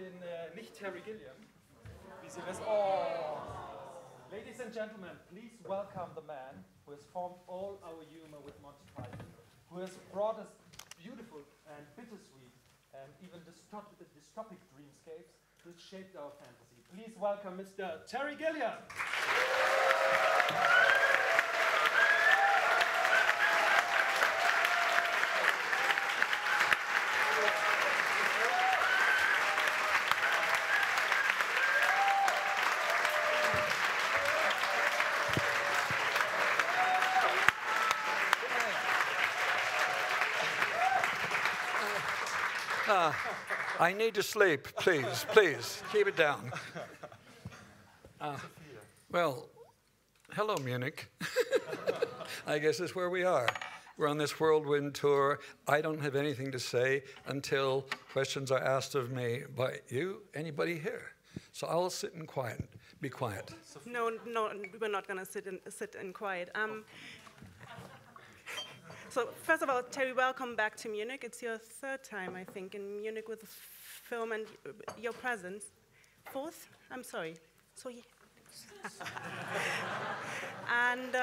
bin nicht Terry Gilliam, wie Sie wissen. Oh. Ladies and gentlemen, please welcome the man who has formed all our humor with Monty Python, who has brought us beautiful and bittersweet and even dystopic dreamscapes which shaped our fantasy. Please welcome Mr. Terry Gilliam. I need to sleep, please, please, keep it down. Well, hello, Munich. I guess that's where we are. We're on this whirlwind tour. I don't have anything to say until questions are asked of me by you, anybody here. So I'll sit and be quiet. No, we're not going to sit in quiet. So first of all, Terry, welcome back to Munich. It's your third time, I think, in Munich with the film and your presence. Fourth? I'm sorry. So yeah. And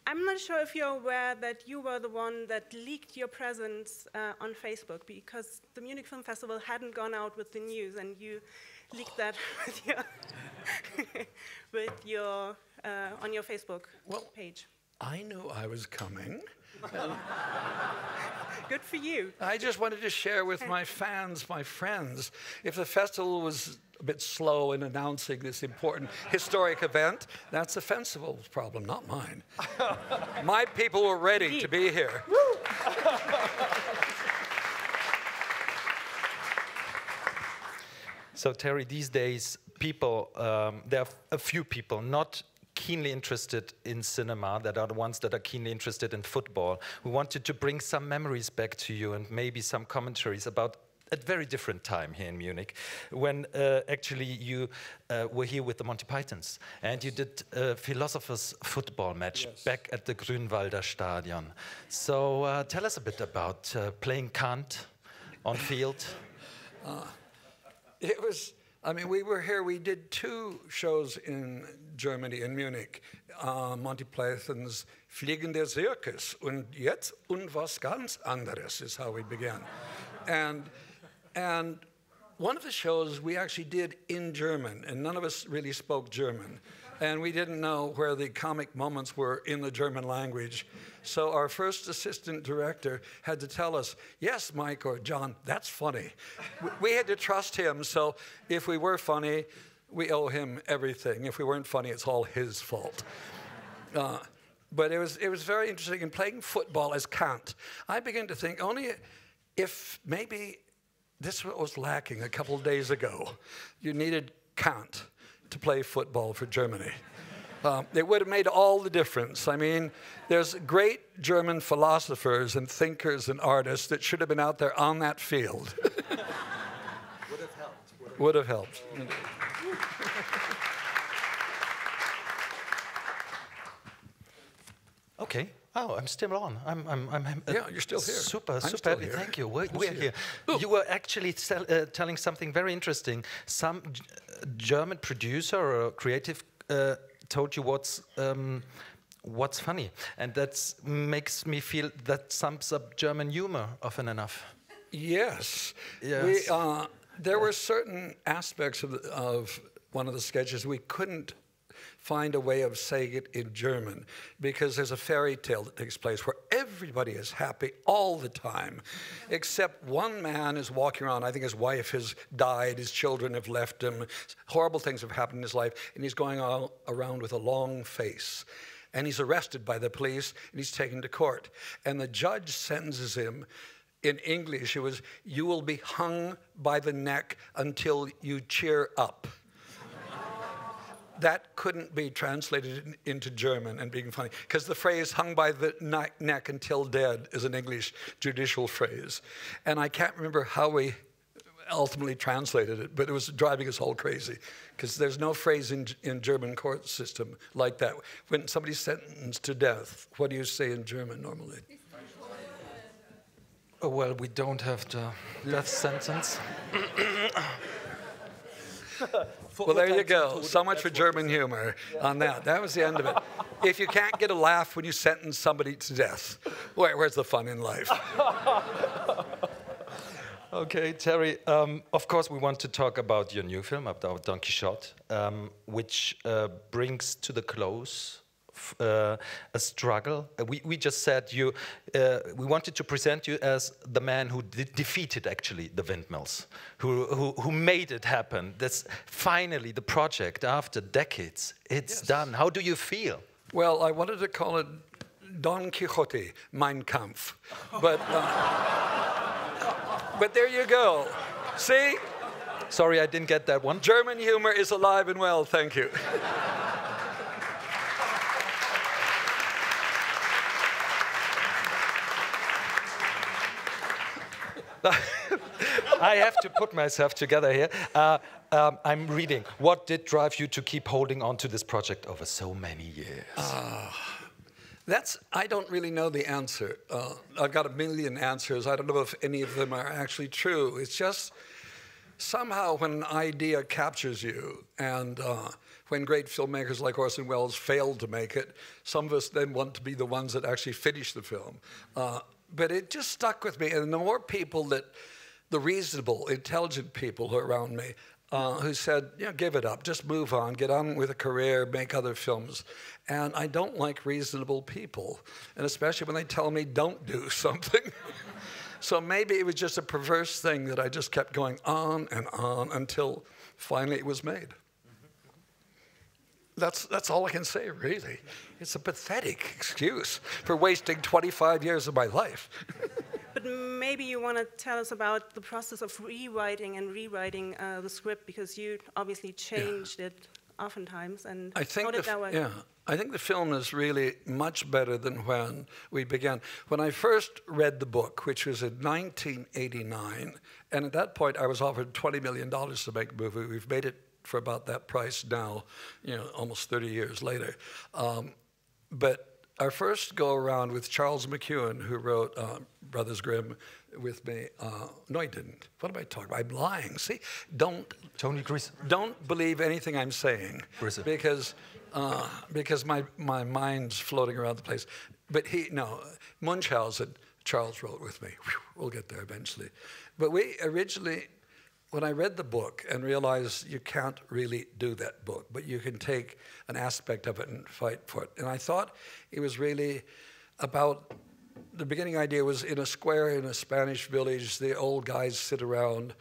I'm not sure if you're aware that you were the one that leaked your presence on Facebook, because the Munich Film Festival hadn't gone out with the news, and you leaked that on your Facebook page. I knew I was coming. Good for you. I just wanted to share with my fans, my friends, if the festival was a bit slow in announcing this important historic event, that's the festival's problem, not mine. My people were ready to be here. So Terry, these days, people, there are a few people not keenly interested in cinema, that are the ones that are keenly interested in football. We wanted to bring some memories back to you and maybe some commentaries about a very different time here in Munich, when actually you were here with the Monty Pythons, and you did a philosophers football match back at the Grünwalder Stadion. So tell us a bit about playing Kant on field. It was, I mean, we were here, we did 2 shows in Germany, in Munich. Monty Python's Fliegender Zirkus und jetzt und was ganz anderes is how we began. And one of the shows we actually did in German, and none of us really spoke German. And we didn't know where the comic moments were in the German language. So our first assistant director had to tell us, yes, Mike or John, that's funny. We had to trust him, so if we were funny, we owe him everything. If we weren't funny, it's all his fault. But it was very interesting. In playing football as Kant, I began to think only if maybe this was lacking a couple of days ago. You needed Kant to play football for Germany. It would have made all the difference. I mean, there's great German philosophers and thinkers and artists that should have been out there on that field. Would have helped. Would have helped. Okay. Oh, I'm still on. Yeah, you're still here. Super. Here. Thank you. We're here. You were actually telling something very interesting. Some German producer or creative told you what's funny, and that makes me feel that sums up German humor often enough. Yes. There were certain aspects of one of the sketches we couldn't find a way of saying it in German, because there's a fairy tale that takes place where everybody is happy all the time, except one man is walking around. I think his wife has died, his children have left him, horrible things have happened in his life, and he's going all around with a long face. And he's arrested by the police, and he's taken to court. And the judge sentences him, in English, it was, "You will be hung by the neck until you cheer up." That couldn't be translated into German and being funny, because the phrase "hung by the neck until dead" is an English judicial phrase. And I can't remember how we ultimately translated it, but it was driving us all crazy, because there's no phrase in German court system like that. When somebody's sentenced to death, what do you say in German normally? Oh, well, we don't have the death sentence. Well, there you go. So much for German humor on that. That was the end of it. If you can't get a laugh when you sentence somebody to death, where's the fun in life? Okay, Terry, of course we want to talk about your new film, about Don Quixote, which brings to the close a struggle. We just said we wanted to present you as the man who defeated actually the windmills, who made it happen. That's finally the project after decades. It's done. How do you feel? Well, I wanted to call it Don Quixote, Mein Kampf, but there you go. See? Sorry, I didn't get that one. German humor is alive and well. Thank you. I have to put myself together here. I'm reading. What did drive you to keep holding on to this project over so many years? I don't really know the answer. I've got a million answers. I don't know if any of them are actually true. It's just somehow when an idea captures you, and when great filmmakers like Orson Welles failed to make it, some of us then want to be the ones that actually finish the film. But it just stuck with me. And the more people the reasonable, intelligent people who are around me, who said, give it up, just move on, get on with a career, make other films. And I don't like reasonable people, and especially when they tell me don't do something. So maybe it was just a perverse thing that I just kept going on and on until finally it was made. That's all I can say, really. It's a pathetic excuse for wasting 25 years of my life. But maybe you want to tell us about the process of rewriting and rewriting the script, because you obviously changed it oftentimes. And how did that work? Yeah, I think the film is really much better than when we began. When I first read the book, which was in 1989, and at that point I was offered $20 million to make a movie. We've made it for about that price now, almost 30 years later. But our first go around with Charles McEwan, who wrote Brothers Grimm with me. No, he didn't. What am I talking about? I'm lying. See, don't believe anything I'm saying, because my mind's floating around the place. But Munchausen, Charles wrote with me. Whew, we'll get there eventually. But we originally, when I read the book and realized you can't really do that book, but you can take an aspect of it and fight for it. And I thought it was really about, the beginning idea was in a square in a Spanish village, the old guys sit around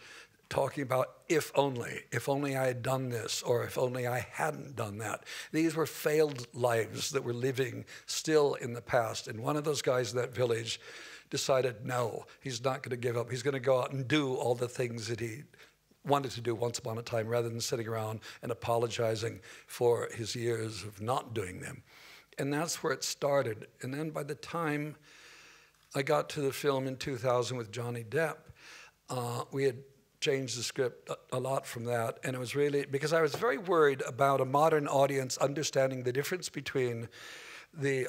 talking about if only I had done this, or if only I hadn't done that. These were failed lives that were living still in the past. And one of those guys in that village decided, no, he's not going to give up. He's going to go out and do all the things that he wanted to do once upon a time, rather than sitting around and apologizing for his years of not doing them. And that's where it started. And then by the time I got to the film in 2000 with Johnny Depp, we had changed the script a lot from that. And it was really, because I was very worried about a modern audience understanding the difference between the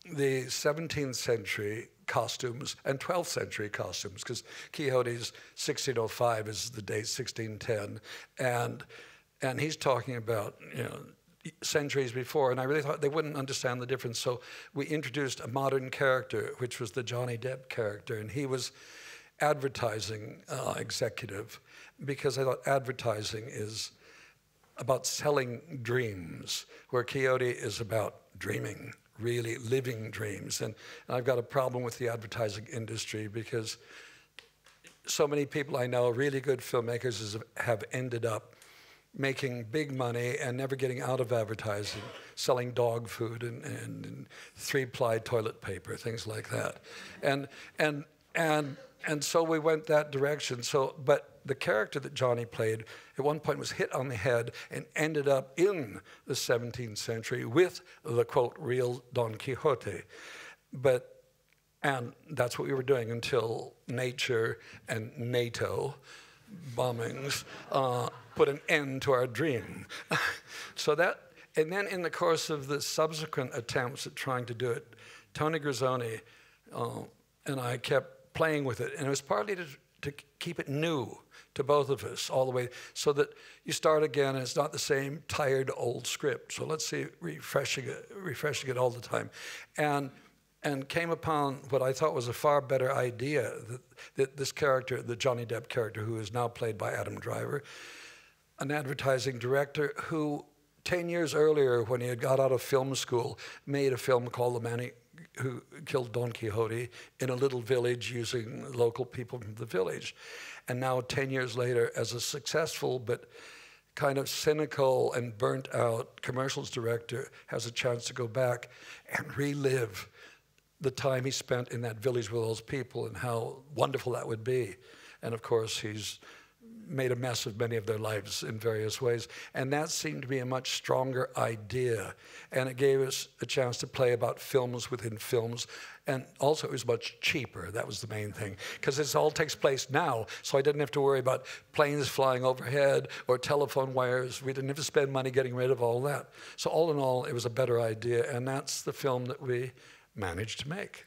17th century costumes and 12th century costumes, because Quixote's 1605 is the date 1610, and he's talking about centuries before, and I really thought they wouldn't understand the difference. So we introduced a modern character, which was the Johnny Depp character, and he was advertising executive, because I thought advertising is about selling dreams, where Quixote is about dreaming, really living dreams. And I've got a problem with the advertising industry, because so many people I know, really good filmmakers, have ended up making big money and never getting out of advertising, selling dog food and 3-ply toilet paper, things like that. And so we went that direction. But the character that Johnny played at one point was hit on the head and ended up in the 17th century with the, quote, real Don Quixote. And that's what we were doing until nature and NATO bombings put an end to our dream. And then in the course of the subsequent attempts at trying to do it, Tony Grisoni and I kept playing with it. And it was partly to keep it new to both of us all the way, so that you start again and it's not the same tired old script. So let's see, refreshing it all the time. And came upon what I thought was a far better idea, that this character, the Johnny Depp character, who is now played by Adam Driver, an advertising director who 10 years earlier, when he had got out of film school, made a film called The Man Who Killed Don Quixote in a little village using local people from the village. And now 10 years later, as a successful but kind of cynical and burnt out commercials director, has a chance to go back and relive the time he spent in that village with those people and how wonderful that would be. And of course, he's made a mess of many of their lives in various ways. And that seemed to be a much stronger idea. And it gave us a chance to play about films within films. And also it was much cheaper. That was the main thing. Because this all takes place now, so I didn't have to worry about planes flying overhead or telephone wires. We didn't have to spend money getting rid of all that. So all in all, it was a better idea. And that's the film that we managed to make.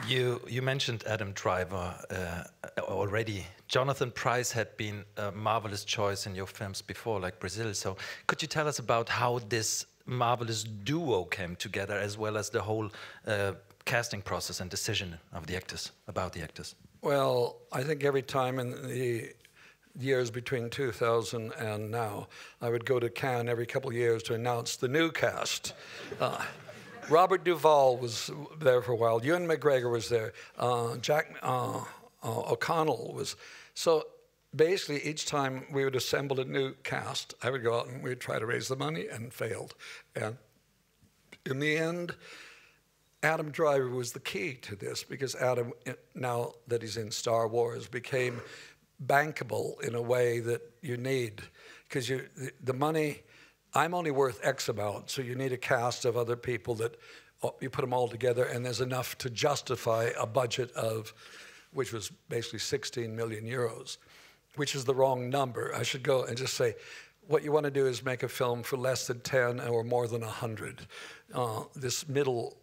You mentioned Adam Driver already. Jonathan Pryce had been a marvelous choice in your films before, like Brazil. So could you tell us about how this marvelous duo came together, as well as the whole casting process and decision of the actors, about the actors? Well, I think every time in the years between 2000 and now, I would go to Cannes every couple of years to announce the new cast. Robert Duvall was there for a while. Ewan McGregor was there. Jack O'Connell was. So basically, each time we would assemble a new cast, I would go out and we'd try to raise the money and failed. And in the end, Adam Driver was the key to this, because Adam, now that he's in Star Wars, became bankable in a way that you need. Because the money, I'm only worth X amount, so you need a cast of other people that you put them all together, and there's enough to justify a budget of, which was basically 16 million euros, which is the wrong number. I should go and just say, what you want to do is make a film for less than 10 or more than 100. This middle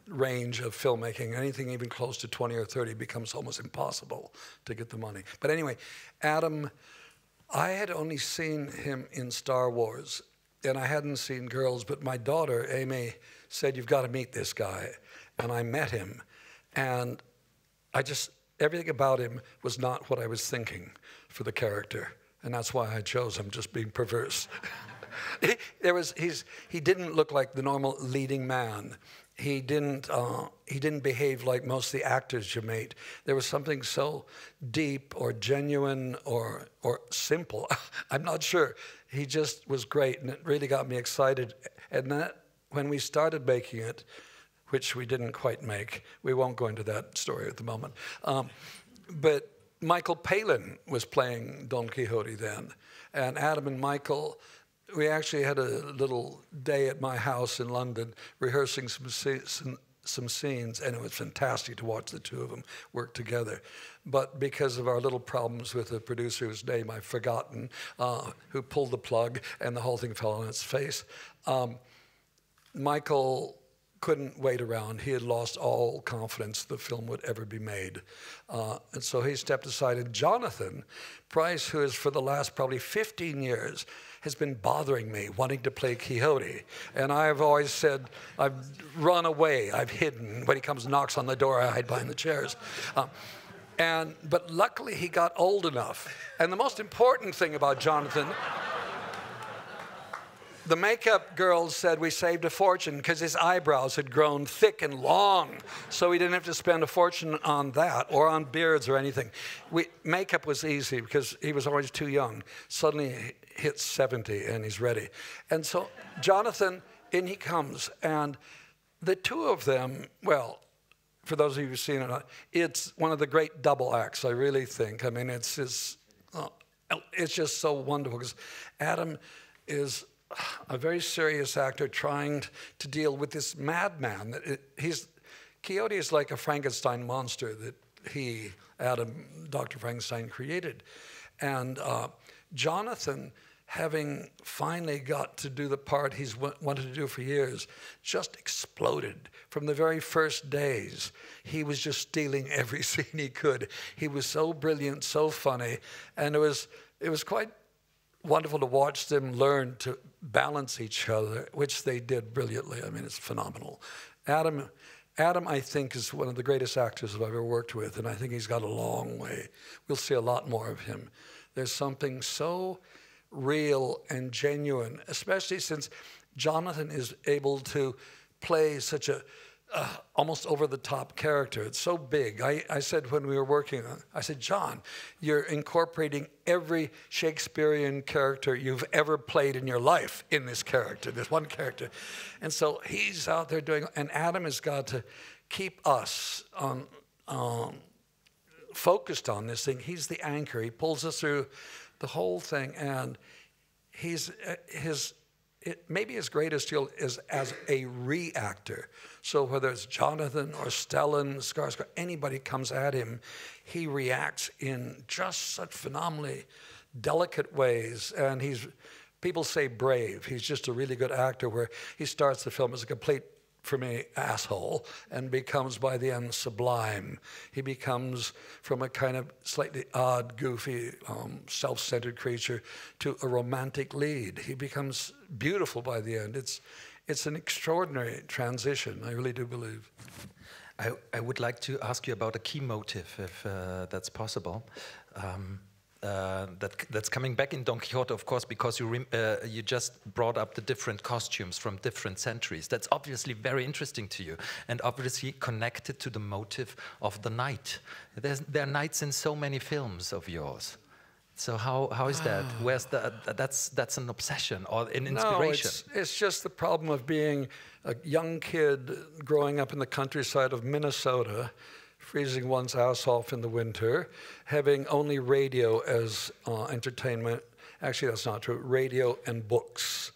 range of filmmaking, anything even close to 20 or 30 becomes almost impossible to get the money. But anyway, Adam, I had only seen him in Star Wars, and I hadn't seen Girls, but my daughter, Amy, said, you've got to meet this guy. And I met him, and everything about him was not what I was thinking for the character, and that's why I chose him, just being perverse. He didn't look like the normal leading man. He didn't behave like most of the actors you meet. There was something so deep or genuine or simple. I'm not sure. He just was great, and it really got me excited. And that, when we started making it, which we didn't quite make, we won't go into that story at the moment, but Michael Palin was playing Don Quixote then, and Adam and Michael, we actually had a little day at my house in London rehearsing some scenes, and it was fantastic to watch the two of them work together. But because of our little problems with the producer whose name I've forgotten, who pulled the plug and the whole thing fell on its face, Michael couldn't wait around. He had lost all confidence the film would ever be made. And so he stepped aside. And Jonathan Pryce, who is for the last probably 15 years, has been bothering me, wanting to play Quixote. And I've always said, I've run away, I've hidden. When he comes and knocks on the door, I hide behind the chairs. But luckily, he got old enough. And the most important thing about Jonathan, the makeup girls said we saved a fortune because his eyebrows had grown thick and long, so we didn't have to spend a fortune on that or on beards or anything. Makeup was easy because he was always too young. Suddenly he hits 70 and he's ready. And so Jonathan, in he comes, and the two of them, well, for those of you who've seen it, it's one of the great double acts, I really think. I mean, it's just so wonderful because Adam is a very serious actor trying to deal with this madman. Quixote is like a Frankenstein monster that Dr. Frankenstein, created. And Jonathan having finally got to do the part he's wanted to do for years, just exploded. From the very first days, he was just stealing every scene he could. He was so brilliant, so funny, and it was quite wonderful to watch them learn to balance each other, which they did brilliantly. I mean, it's phenomenal. Adam, I think, is one of the greatest actors I've ever worked with, and I think he's got a long way. We'll see a lot more of him. There's something so real and genuine, especially since Jonathan is able to play such a almost over-the-top character. It's so big. I said when we were working on it, I said, John, you're incorporating every Shakespearean character you've ever played in your life in this character, this one character. And so he's out there doing, and Adam has got to keep us focused on this thing. He's the anchor. He pulls us through the whole thing, and maybe his greatest skill is as a reactor. So whether it's Jonathan or Stellan, Skarsgård, anybody comes at him, he reacts in just such phenomenally delicate ways. And people say brave. He's just a really good actor where he starts the film as a complete, for me, asshole, and becomes by the end sublime. He becomes from a kind of slightly odd, goofy, self-centered creature to a romantic lead. He becomes beautiful by the end. It's an extraordinary transition, I really do believe. I would like to ask you about a key motive, if that's possible. That's coming back in Don Quixote, of course, because you just brought up the different costumes from different centuries. That's obviously very interesting to you, and obviously connected to the motive of the knight. There are knights in so many films of yours. So how is that? Where's that's an obsession or an inspiration? No, it's just the problem of being a young kid growing up in the countryside of Minnesota, freezing one's ass off in the winter, having only radio as entertainment. Actually, that's not true. Radio and books.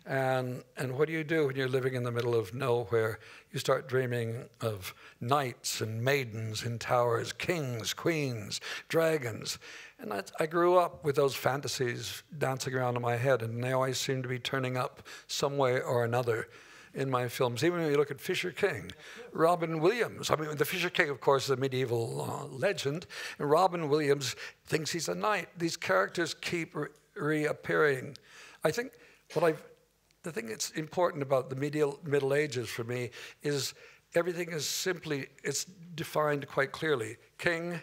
And what do you do when you're living in the middle of nowhere? You start dreaming of knights and maidens in towers, kings, queens, dragons. And I grew up with those fantasies dancing around in my head, and they always seem to be turning up some way or another in my films. Even when you look at Fisher King, Robin Williams. I mean, the Fisher King, of course, is a medieval legend, and Robin Williams thinks he's a knight. These characters keep reappearing. I think the thing that's important about the Middle Ages for me is everything is simply, it's defined quite clearly. King,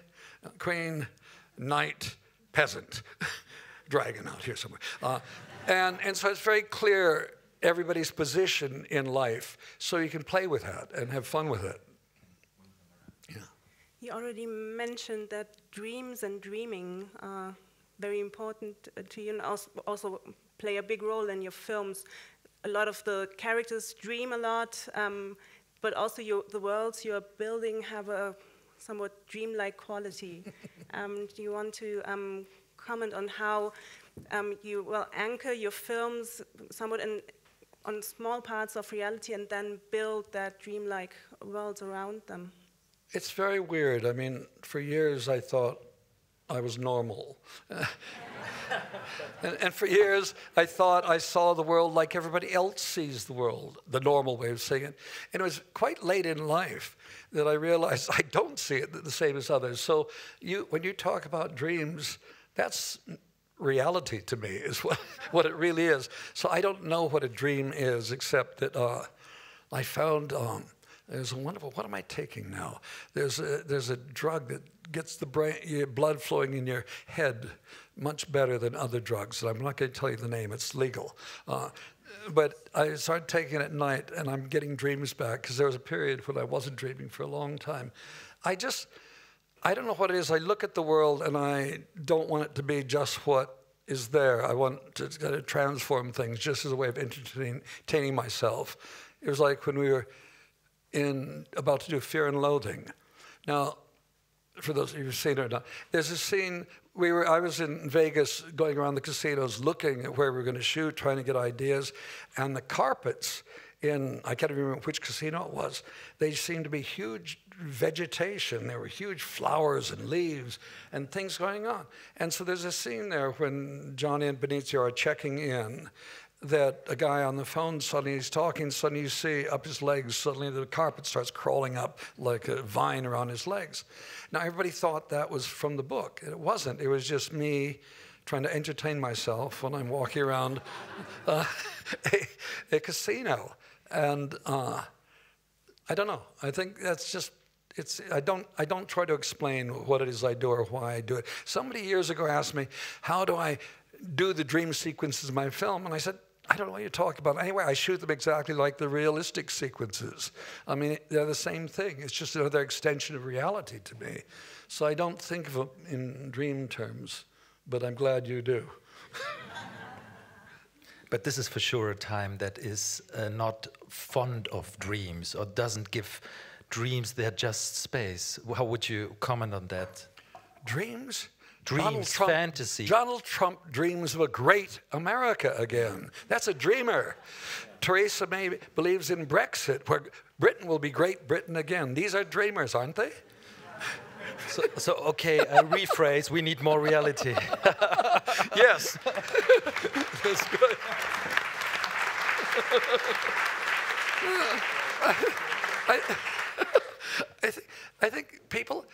queen, knight, peasant, dragon out here somewhere. And so it's very clear everybody's position in life, so you can play with that and have fun with it. Yeah. You already mentioned that dreams and dreaming are very important to you, and also play a big role in your films. A lot of the characters dream a lot, but also the worlds you're building have a somewhat dreamlike quality. Do you want to comment on how you will anchor your films somewhat on small parts of reality and then build that dreamlike worlds around them? It's very weird. I mean, for years I thought I was normal. and for years I thought I saw the world like everybody else sees the world, the normal way of seeing it. And it was quite late in life that I realized I don't see it the same as others. So when you talk about dreams, that's reality to me, is what it really is. So I don't know what a dream is, except that I found there's a wonderful, what am I taking now? There's a drug that gets the blood flowing in your head much better than other drugs. I'm not going to tell you the name, it's legal. But I started taking it at night, and I'm getting dreams back, because there was a period when I wasn't dreaming for a long time. I don't know what it is. I look at the world, and I don't want it to be just what is there. I want to kind of transform things just as a way of entertaining myself. It was like when we were about to do Fear and Loathing. Now, for those of you who've seen it or not, there's a scene, I was in Vegas going around the casinos looking at where we were going to shoot, trying to get ideas, and the carpets I can't remember which casino it was, they seemed to be huge vegetation. There were huge flowers and leaves and things going on. And so there's a scene there when Johnny and Benicio are checking in, that a guy on the phone, suddenly he's talking, suddenly you see up his legs, suddenly the carpet starts crawling up like a vine around his legs. Now everybody thought that was from the book. It wasn't. It was just me trying to entertain myself when I'm walking around a casino. And I don't know. I think that's just, I don't try to explain what it is I do or why I do it. Somebody years ago asked me, how do I do the dream sequences in my film? And I said, I don't know what you're talking about. Anyway, I shoot them exactly like the realistic sequences. I mean, they're the same thing. It's just another extension of reality to me. So I don't think of them in dream terms, but I'm glad you do. But this is for sure a time that is not fond of dreams or doesn't give dreams their just space. How would you comment on that? Dreams? Dreams, fantasy. Donald Trump dreams of a great America again. That's a dreamer. Theresa May believes in Brexit, where Britain will be Great Britain again. These are dreamers, aren't they? So okay, rephrase, we need more reality. Yes. That's good. I think people,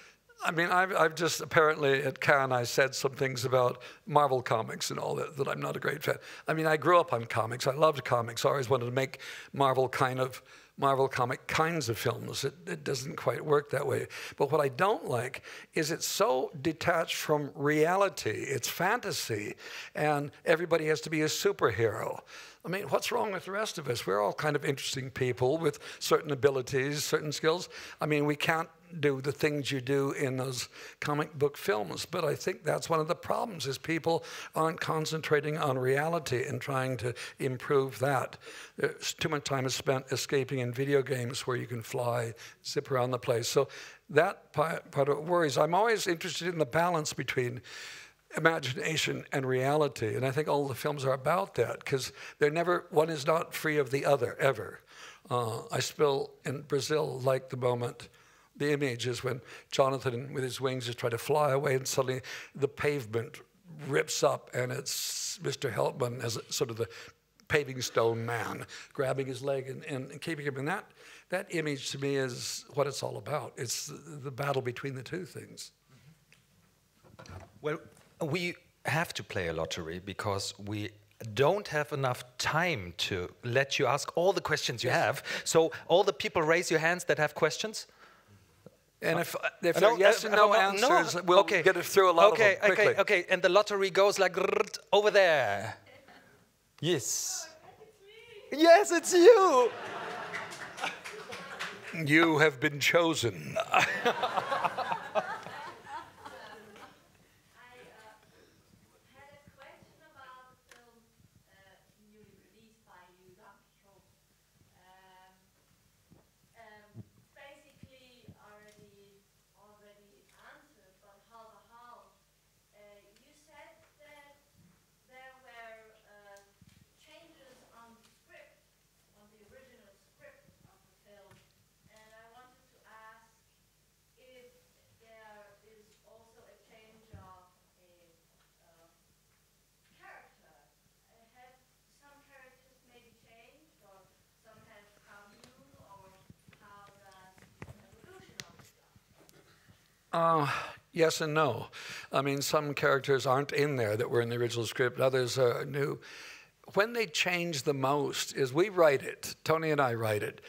I mean, I've just apparently at Cannes I said some things about Marvel comics and all that I'm not a great fan. I mean, I grew up on comics. I loved comics. I always wanted to make Marvel comic kinds of films. It doesn't quite work that way. But what I don't like is it's so detached from reality. It's fantasy, and everybody has to be a superhero. I mean, what's wrong with the rest of us? We're all kind of interesting people with certain abilities, certain skills. I mean, we can't do the things you do in those comic book films, but I think that's one of the problems, is people aren't concentrating on reality and trying to improve that. Too much time is spent escaping in video games where you can fly, zip around the place. So that part of it worries. I'm always interested in the balance between imagination and reality, and I think all the films are about that, because they're never, one is not free of the other, ever. I still, in Brazil, like the moment, the image is when Jonathan with his wings is trying to fly away, and suddenly the pavement rips up, and it's Mr. Helpman as sort of the paving stone man grabbing his leg and keeping him. And that image to me is what it's all about. It's the battle between the two things. Well, we have to play a lottery because we don't have enough time to let you ask all the questions you have. So all the people raise your hands that have questions. And if there are yes and no answers, we'll get it through a lot of them quickly. Okay, and the lottery goes like over there. Yes. Yes, it's you. You have been chosen. Yes and no. I mean, some characters aren't in there that were in the original script. Others are new. When they change the most is we write it. Tony and I write it.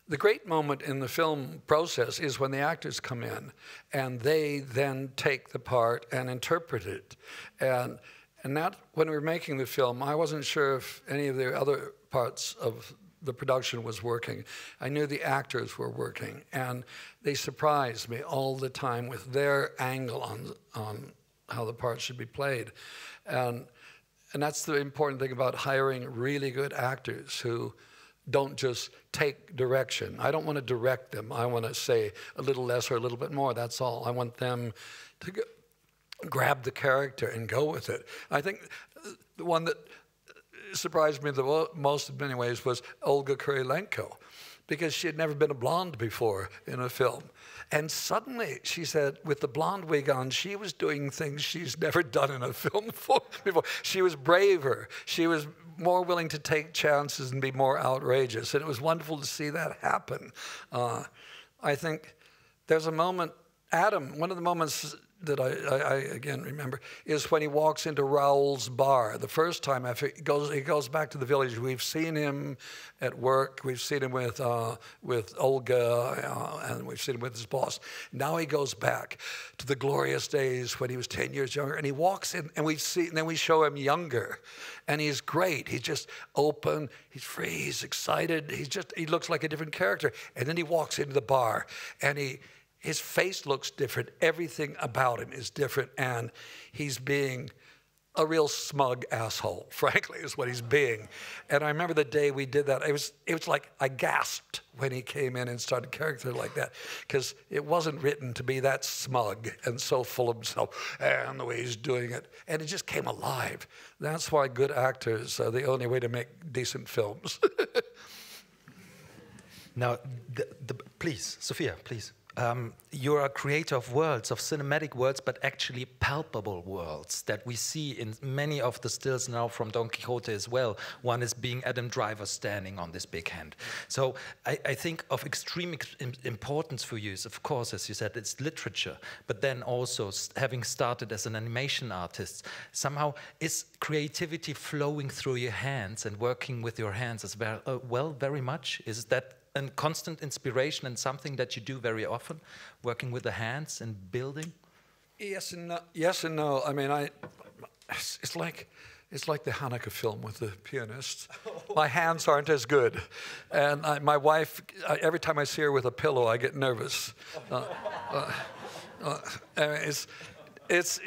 The great moment in the film process is when the actors come in and they then take the part and interpret it. And that, when we were making the film, I wasn't sure if any of the other parts of the production was working. I knew the actors were working, and they surprised me all the time with their angle on how the part should be played. And that's the important thing about hiring really good actors who don't just take direction. I don't want to direct them. I want to say a little less or a little bit more, that's all. I want them to grab the character and go with it. I think the one that surprised me the most in many ways was Olga Kurylenko, because she had never been a blonde before in a film. And suddenly, she said, with the blonde wig on, she was doing things she's never done in a film before. She was braver. She was more willing to take chances and be more outrageous. And it was wonderful to see that happen. I think there's a moment, Adam, one of the moments that I again remember is when he walks into Raoul's bar. The first time he goes back to the village. We've seen him at work. We've seen him with Olga, and we've seen him with his boss. Now he goes back to the glorious days when he was 10 years younger, and he walks in, and then we show him younger, and he's great. He's just open. He's free. He's excited. He looks like a different character. And then he walks into the bar, and his face looks different. Everything about him is different, and he's being a real smug asshole, frankly, is what he's being. And I remember the day we did that, it was like I gasped when he came in and started character like that, because it wasn't written to be that smug and so full of himself and the way he's doing it. And it just came alive. That's why good actors are the only way to make decent films. Now, please, Sofia, please. You're a creator of worlds, of cinematic worlds, but actually palpable worlds that we see in many of the stills now from Don Quixote as well. One is being Adam Driver standing on this big hand. So I think of extreme importance for you is, of course, as you said, it's literature, but then also having started as an animation artist, somehow is creativity flowing through your hands and working with your hands as well, very much? Is that and constant inspiration and something that you do very often, working with the hands and building? Yes and no. Yes and no. I mean, it's like the Hanukkah film with the pianist. My hands aren't as good, and my wife. Every time I see her with a pillow, I get nervous. It's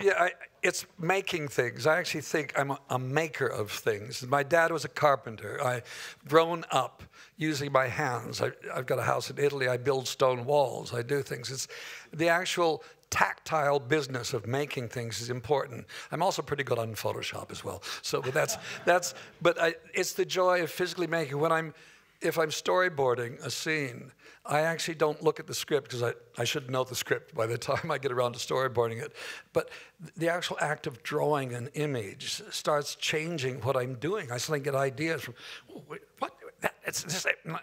making things. I actually think I'm a maker of things. My dad was a carpenter. I've grown up using my hands. I've got a house in Italy. I build stone walls. I do things. It's the actual tactile business of making things is important. I'm also pretty good on Photoshop as well. So, but it's the joy of physically making. If I'm storyboarding a scene, I actually don't look at the script because I should know the script by the time I get around to storyboarding it. But the actual act of drawing an image starts changing what I'm doing. I suddenly get ideas from, what?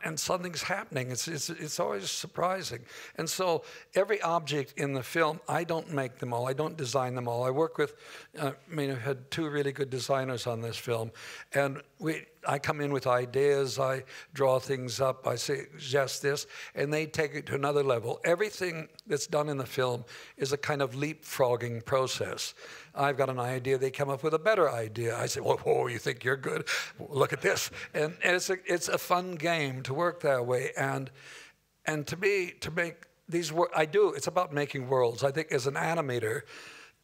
And something's happening. It's always surprising. And so every object in the film, I don't make them all. I don't design them all. I work with, I've had 2 really good designers on this film. And I come in with ideas. I draw things up. I suggest this. And they take it to another level. Everything that's done in the film is a kind of leapfrogging process. I've got an idea, they come up with a better idea. I say, whoa, you think you're good? Look at this. And it's a fun game to work that way. And to me, to make these worlds, it's about making worlds. I think as an animator,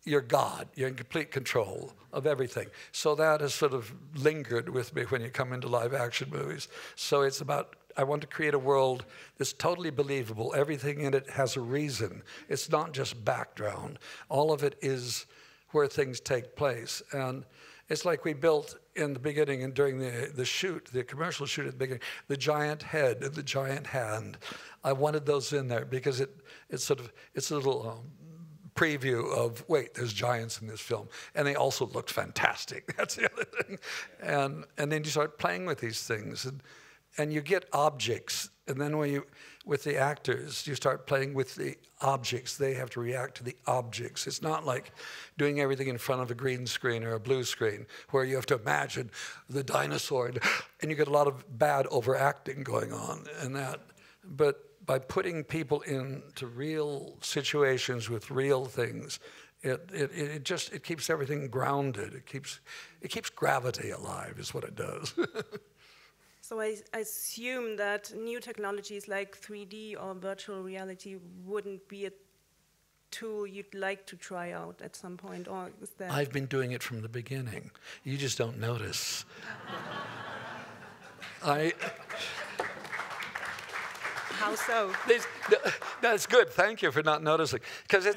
you're God. You're in complete control of everything. So that has sort of lingered with me when you come into live action movies. So it's about, I want to create a world that's totally believable. Everything in it has a reason. It's not just background. All of it is where things take place. And it's like we built in the beginning and during the shoot, the commercial shoot at the beginning, the giant head and the giant hand. I wanted those in there because it's a little preview of, wait, there's giants in this film. And they also looked fantastic. That's the other thing. And then you start playing with these things. And you get objects. And then with the actors, you start playing with the objects. They have to react to the objects. It's not like doing everything in front of a green screen or a blue screen where you have to imagine the dinosaur and you get a lot of bad overacting going on and that. But by putting people into real situations with real things, it keeps everything grounded. It keeps gravity alive is what it does. So I assume that new technologies like 3D or virtual reality wouldn't be a tool you'd like to try out at some point, or is that? I've been doing it from the beginning. You just don't notice. How so? That's good. Thank you for not noticing. Because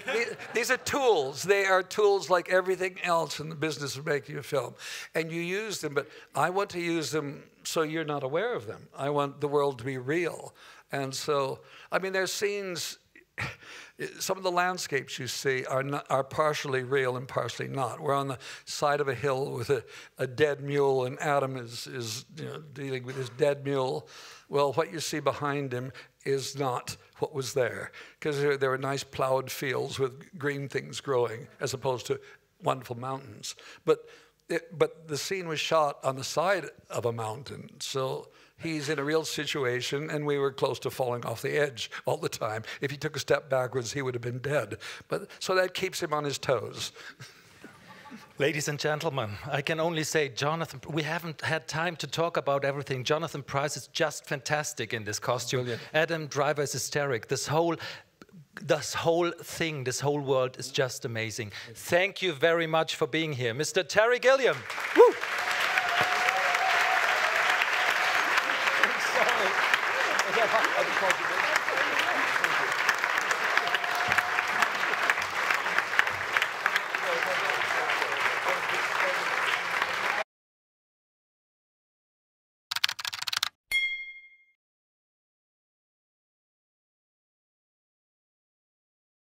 these are tools. They are tools like everything else in the business of making a film. And you use them, but I want to use them so you're not aware of them. I want the world to be real. And so, I mean, there's scenes, some of the landscapes you see are partially real and partially not. We're on the side of a hill with a dead mule, and Adam is dealing with his dead mule. Well, what you see behind him is not what was there, because there were nice plowed fields with green things growing, as opposed to wonderful mountains. But the scene was shot on the side of a mountain, so he's in a real situation, and we were close to falling off the edge all the time. If he took a step backwards, he would have been dead. But so that keeps him on his toes. Ladies and gentlemen, I can only say, Jonathan, we haven't had time to talk about everything. Jonathan Pryce is just fantastic in this costume. Brilliant. Adam Driver is hysteric. This whole thing, this whole world is just amazing. Thank you very much for being here. Mr. Terry Gilliam. Woo! Sorry.